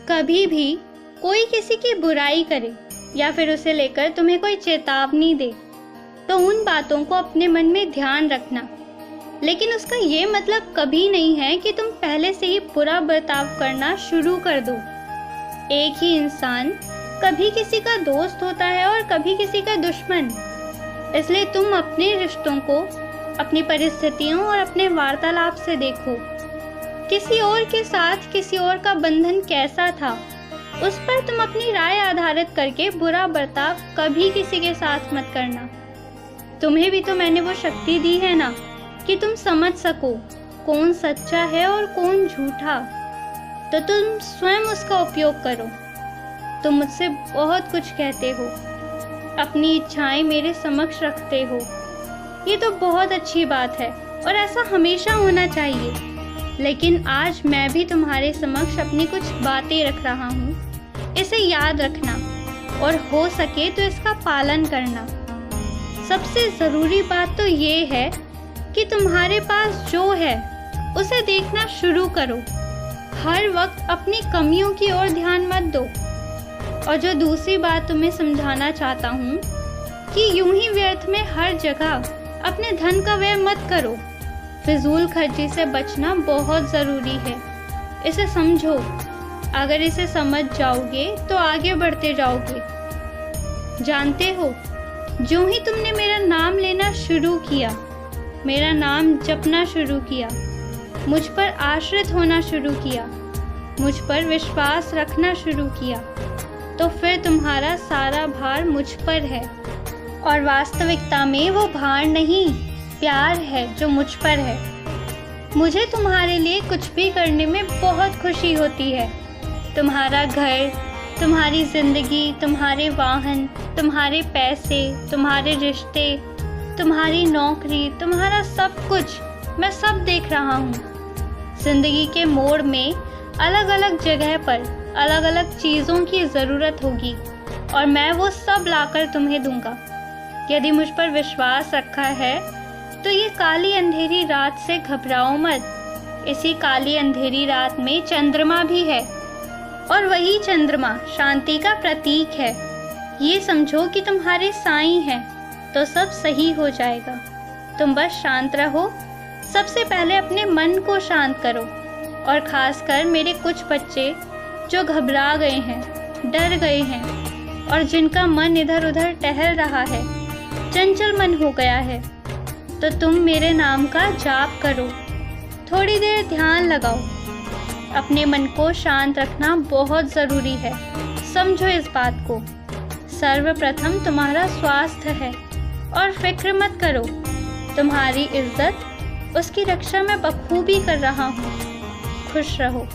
कभी भी कोई किसी की बुराई करे या फिर उसे लेकर तुम्हें कोई चेतावनी दे तो उन बातों को अपने मन में ध्यान रखना, लेकिन उसका ये मतलब कभी नहीं है कि तुम पहले से ही बुरा बर्ताव करना शुरू कर दो। एक ही इंसान कभी किसी का दोस्त होता है और कभी किसी का दुश्मन, इसलिए तुम अपने रिश्तों को अपनी परिस्थितियों और अपने वार्तालाप से देखो। किसी और के साथ किसी और का बंधन कैसा था, उस पर तुम अपनी राय आधारित करके बुरा बर्ताव कभी किसी के साथ मत करना। तुम्हें भी तो मैंने वो शक्ति दी है ना कि तुम समझ सको कौन सच्चा है और कौन झूठा, तो तुम स्वयं उसका उपयोग करो। तुम मुझसे बहुत कुछ कहते हो, अपनी इच्छाएं मेरे समक्ष रखते हो, ये तो बहुत अच्छी बात है और ऐसा हमेशा होना चाहिए। लेकिन आज मैं भी तुम्हारे समक्ष अपनी कुछ बातें रख रहा हूँ, इसे याद रखना और हो सके तो इसका पालन करना। सबसे ज़रूरी बात तो ये है कि तुम्हारे पास जो है उसे देखना शुरू करो। हर वक्त अपनी कमियों की ओर ध्यान मत दो। और जो दूसरी बात तुम्हें समझाना चाहता हूँ कि यूं ही व्यर्थ में हर जगह अपने धन का व्यय मत करो। फिजूल खर्ची से बचना बहुत ज़रूरी है, इसे समझो। अगर इसे समझ जाओगे तो आगे बढ़ते जाओगे। जानते हो, जो ही तुमने मेरा नाम लेना शुरू किया, मेरा नाम जपना शुरू किया, मुझ पर आश्रित होना शुरू किया, मुझ पर विश्वास रखना शुरू किया, तो फिर तुम्हारा सारा भार मुझ पर है। और वास्तविकता में वो भार नहीं, प्यार है जो मुझ पर है। मुझे तुम्हारे लिए कुछ भी करने में बहुत खुशी होती है। तुम्हारा घर, तुम्हारी ज़िंदगी, तुम्हारे वाहन, तुम्हारे पैसे, तुम्हारे रिश्ते, तुम्हारी नौकरी, तुम्हारा सब कुछ, मैं सब देख रहा हूँ। ज़िंदगी के मोड़ में अलग अलग जगह पर अलग अलग चीज़ों की ज़रूरत होगी और मैं वो सब लाकर तुम्हें दूंगा। यदि मुझ पर विश्वास रखा है तो ये काली अंधेरी रात से घबराओ मत। इसी काली अंधेरी रात में चंद्रमा भी है और वही चंद्रमा शांति का प्रतीक है। ये समझो कि तुम्हारे साईं हैं तो सब सही हो जाएगा। तुम बस शांत रहो। सबसे पहले अपने मन को शांत करो और खासकर मेरे कुछ बच्चे जो घबरा गए हैं, डर गए हैं और जिनका मन इधर उधर टहल रहा है, चंचल मन हो गया है, तो तुम मेरे नाम का जाप करो, थोड़ी देर ध्यान लगाओ। अपने मन को शांत रखना बहुत ज़रूरी है, समझो इस बात को। सर्वप्रथम तुम्हारा स्वास्थ्य है और फिक्र मत करो। तुम्हारी इज्जत, उसकी रक्षा मैं बखूबी कर रहा हूँ। खुश रहो।